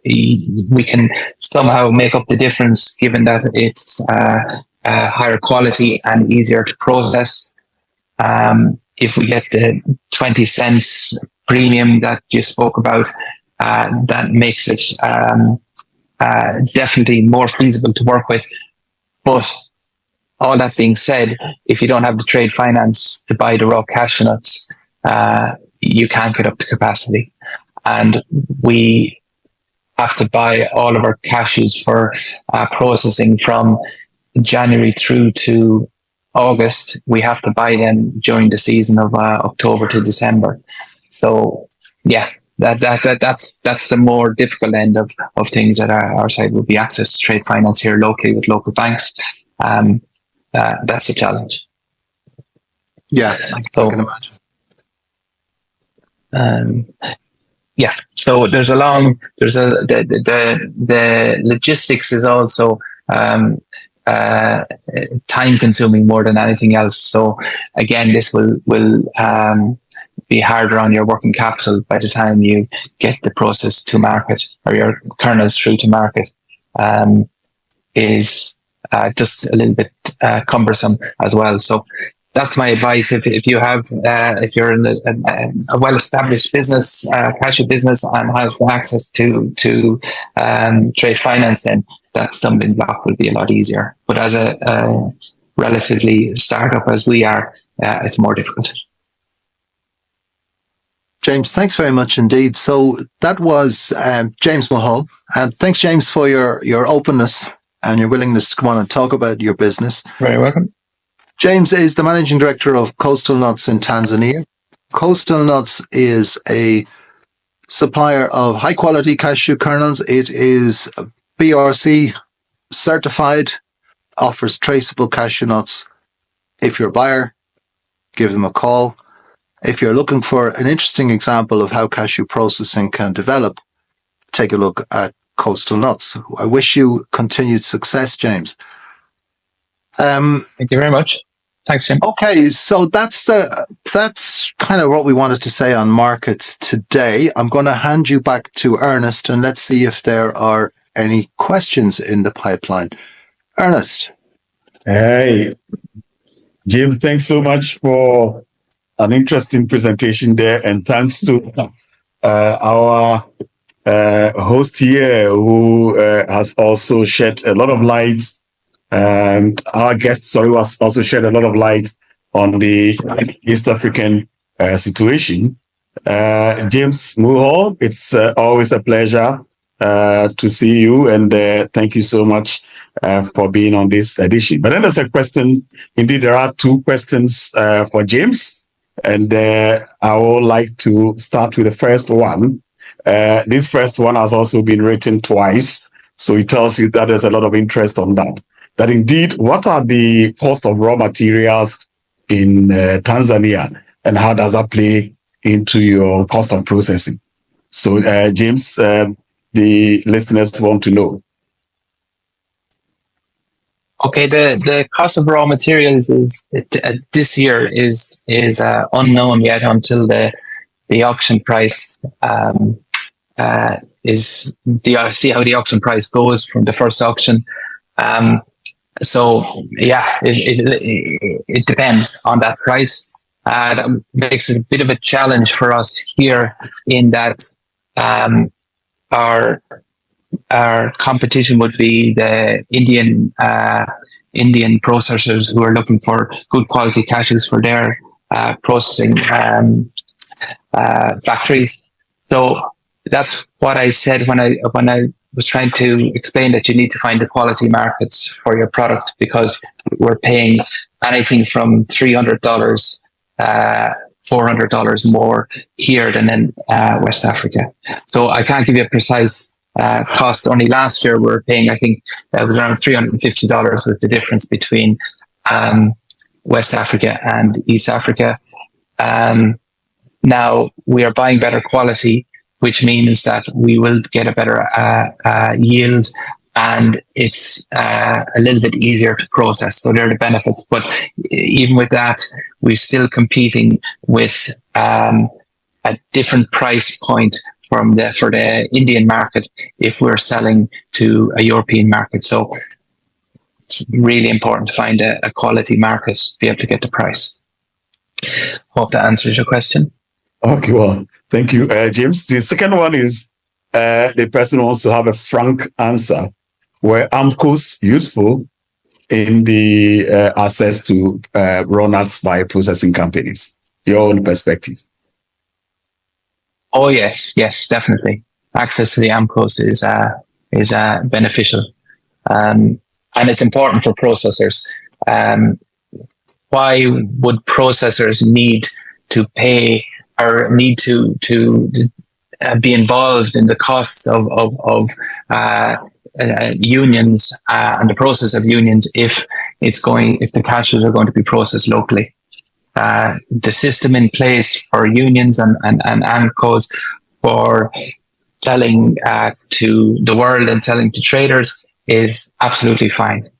we can somehow make up the difference, given that it's higher quality and easier to process. If we get the 20 cents premium that you spoke about, that makes it definitely more feasible to work with. But all that being said, if you don't have the trade finance to buy the raw cashew nuts, you can't get up to capacity. And we have to buy all of our cashews for processing from January through to August. We have to buy them during the season of October to December. So yeah, that's the more difficult end of things at our side would be access to trade finance here locally with local banks. That's a challenge. Yeah, I can imagine. Yeah, so the logistics is also time consuming more than anything else. So again, this will be harder on your working capital by the time you get the process to market or your kernels through to market. Is just a little bit cumbersome as well. So that's my advice. If you have, if you're in a well-established business, cashew business, and has access to trade finance, then that stumbling block will be a lot easier. But as a relatively startup as we are, it's more difficult. James, thanks very much indeed. So that was James Mahal, and thanks, James, for your openness and your willingness to come on and talk about your business. Very welcome. James is the managing director of Coastal Nuts in Tanzania. Coastal Nuts is a supplier of high quality cashew kernels. It is BRC certified, offers traceable cashew nuts. If you're a buyer, give them a call. If you're looking for an interesting example of how cashew processing can develop, take a look at Coastal Nuts. I wish you continued success, James. Thank you very much. Thanks, Jim. Okay, so that's kind of what we wanted to say on markets today. I'm going to hand you back to Ernest, and let's see if there are any questions in the pipeline. Ernest. Hey, Jim, thanks so much for an interesting presentation there, and thanks to our host here who has also shed a lot of light. Our guest, was also shed a lot of light on the East African situation. James Mahal, it's always a pleasure to see you, and thank you so much for being on this edition. But then there's a question. Indeed, there are two questions for James, and I would like to start with the first one. This first one has also been written twice, so it tells you that there's a lot of interest on that. That indeed, what are the cost of raw materials in Tanzania, and how does that play into your cost of processing? So, James, the listeners want to know. Okay, the cost of raw materials is this year is unknown yet until the auction price see how the auction price goes from the first auction. So yeah, it depends on that price. That makes it a bit of a challenge for us here in that our competition would be the Indian processors who are looking for good quality cashews for their processing factories. So that's what I said when I was trying to explain that you need to find the quality markets for your product, because we're paying anything from $300, $400 more here than in West Africa. So I can't give you a precise cost. Only last year we were paying, I think it was around $350 was the difference between West Africa and East Africa. Now we are buying better quality, which means that we will get a better yield, and it's a little bit easier to process. So there are the benefits. But even with that, we're still competing with a different price point for the Indian market if we're selling to a European market. So it's really important to find a quality market to be able to get the price. Hope that answers your question. Okay, well, thank you, James. The second one is the person wants to have a frank answer. Were AMCOs useful in the access to raw nuts by processing companies? Your own perspective. Oh yes, definitely. Access to the AMCOs is beneficial, and it's important for processors. Why would processors need to pay or need to be involved in the costs of unions and the process of unions if the cashews are going to be processed locally? The system in place for unions and AMCOs for selling to the world and selling to traders is absolutely fine.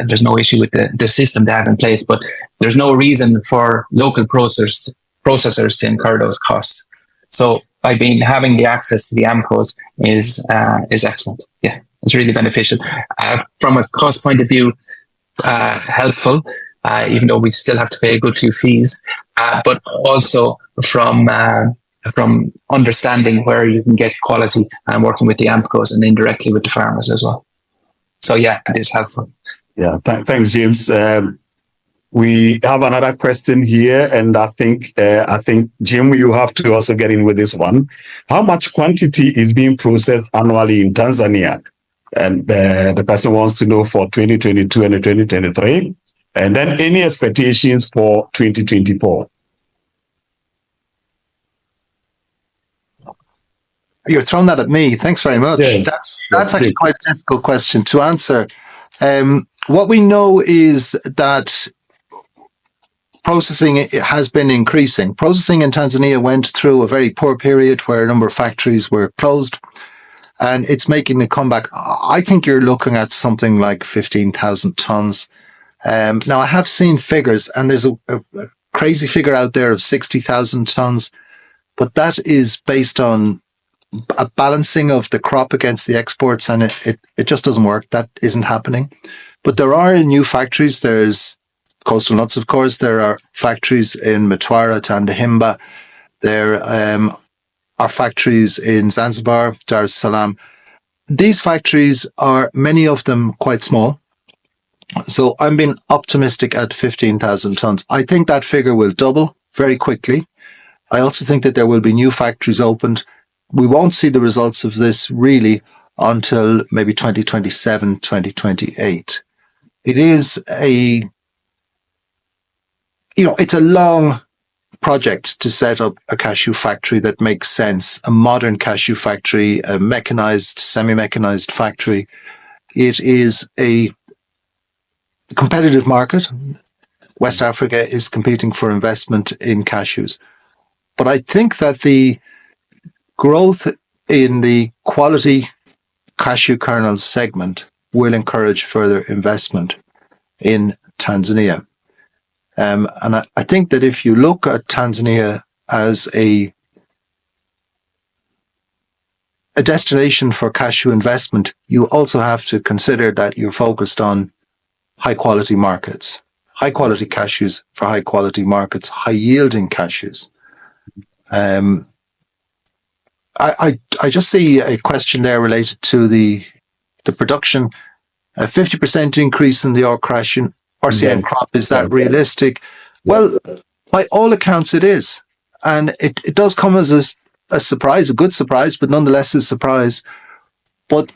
There's no issue with the system they have in place, but there's no reason for local processors to incur those costs. So by having the access to the AMCOs is excellent. Yeah, it's really beneficial. From a cost point of view, helpful, even though we still have to pay a good few fees, but also from understanding where you can get quality and working with the AMCOs and indirectly with the farmers as well. So yeah, it is helpful. Yeah, thanks, James. We have another question here, and I think Jim, you have to also get in with this one. How much quantity is being processed annually in Tanzania? And the person wants to know for 2022 and 2023, and then any expectations for 2024. You're throwing that at me. Thanks very much. Yeah. That's actually quite a difficult question to answer. What we know is that processing has been increasing. Processing in Tanzania went through a very poor period where a number of factories were closed, and it's making a comeback. I think you're looking at something like 15,000 tons. Now, I have seen figures, and there's a crazy figure out there of 60,000 tons, but that is based on a balancing of the crop against the exports, and it just doesn't work. That isn't happening. But there are new factories. There's Coastal Nuts, of course. There are factories in Mtwara, Tandahimba. There are factories in Zanzibar, Dar es Salaam. These factories are, many of them, quite small. So I'm being optimistic at 15,000 tons. I think that figure will double very quickly. I also think that there will be new factories opened. We won't see the results of this really until maybe 2027, 2028. It is it's a long project to set up a cashew factory that makes sense, a modern cashew factory, a mechanized, semi-mechanized factory. It is a competitive market. West Africa is competing for investment in cashews. But I think that the growth in the quality cashew kernel segment will encourage further investment in Tanzania. And I think that if you look at Tanzania as a destination for cashew investment, you also have to consider that you're focused on high quality markets, high quality cashews for high quality markets, high yielding cashews. I just see a question there related to the production. A 50% increase in the RCM crop, is that realistic? Well, by all accounts it is. And it does come as a surprise, a good surprise, but nonetheless a surprise. But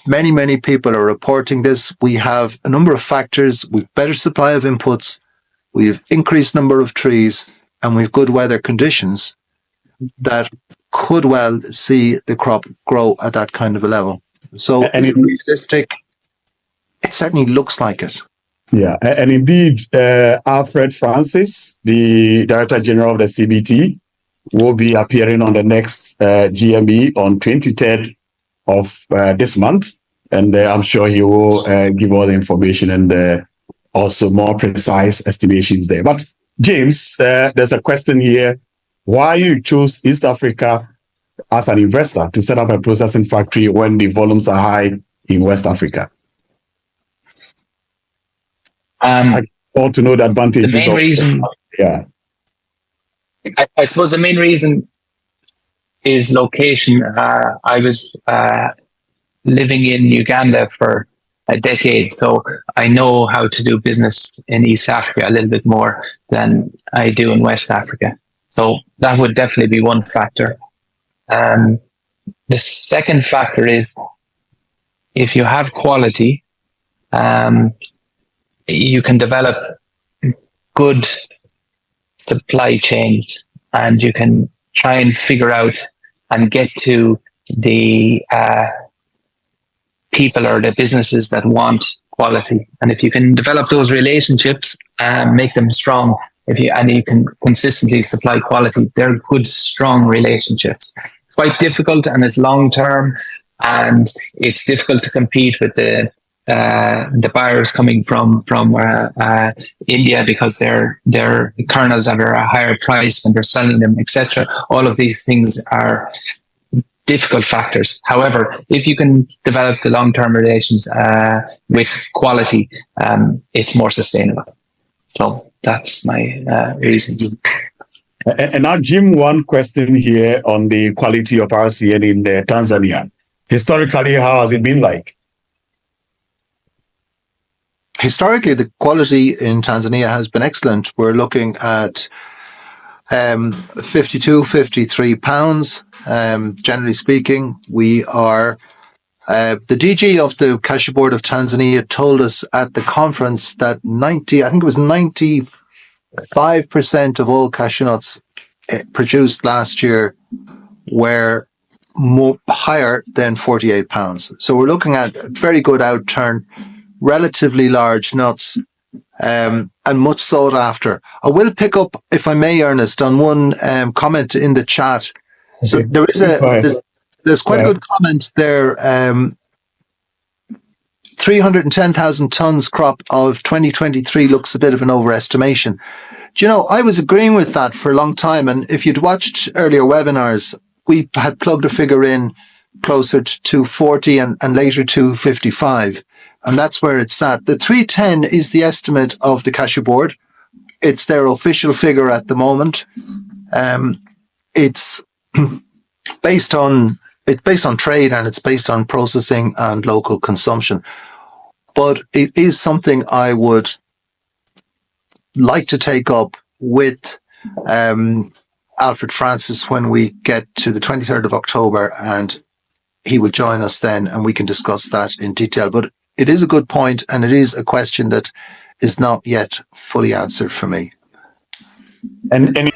many, many people are reporting this. We have a number of factors. We've better supply of inputs. We have increased number of trees, and we've good weather conditions that could well see the crop grow at that kind of a level. So is it realistic? It certainly looks like it. Yeah, and indeed, Alfred Francis, the Director General of the CBT, will be appearing on the next GME on 23rd of this month. And I'm sure he will give all the information and also more precise estimations there. But James, there's a question here. Why you chose East Africa as an investor to set up a processing factory when the volumes are high in West Africa? I ought to know the advantages. The main reason, yeah, I suppose, the main reason is location. I was living in Uganda for a decade, so I know how to do business in East Africa a little bit more than I do in West Africa. So that would definitely be one factor. The second factor is if you have quality, you can develop good supply chains, and you can try and figure out and get to the people or the businesses that want quality. And if you can develop those relationships and make them strong, and you can consistently supply quality, they're good, strong relationships. It's quite difficult and it's long term, and it's difficult to compete with the buyers coming from India, because their kernels are at a higher price when they're selling them, etc. All of these things are difficult factors. However, if you can develop the long-term relations with quality, it's more sustainable. So that's my reasons. And now, Jim, one question here on the quality of RCN in Tanzania. Historically, how has it been like? Historically, the quality in Tanzania has been excellent. We're looking at 52, 53 pounds. Generally speaking, we are, the DG of the Cashew Board of Tanzania told us at the conference that 95% of all cashew nuts produced last year were higher than 48 pounds. So we're looking at a very good outturn, relatively large nuts, and much sought after. I will pick up, if I may, Ernest, on one comment in the chat. So there is there's quite a good comment there. 310,000 tons crop of 2023 looks a bit of an overestimation. Do you know, I was agreeing with that for a long time. And if you'd watched earlier webinars, we had plugged a figure in closer to 40 and later to 55. And that's where it's at. The 310 is the estimate of the Cashew Board. It's their official figure at the moment. It's based on trade, and it's based on processing and local consumption. But it is something I would like to take up with Alfred Francis when we get to the 23rd of October, and he will join us then, and we can discuss that in detail. But it is a good point, and it is a question that is not yet fully answered for me. And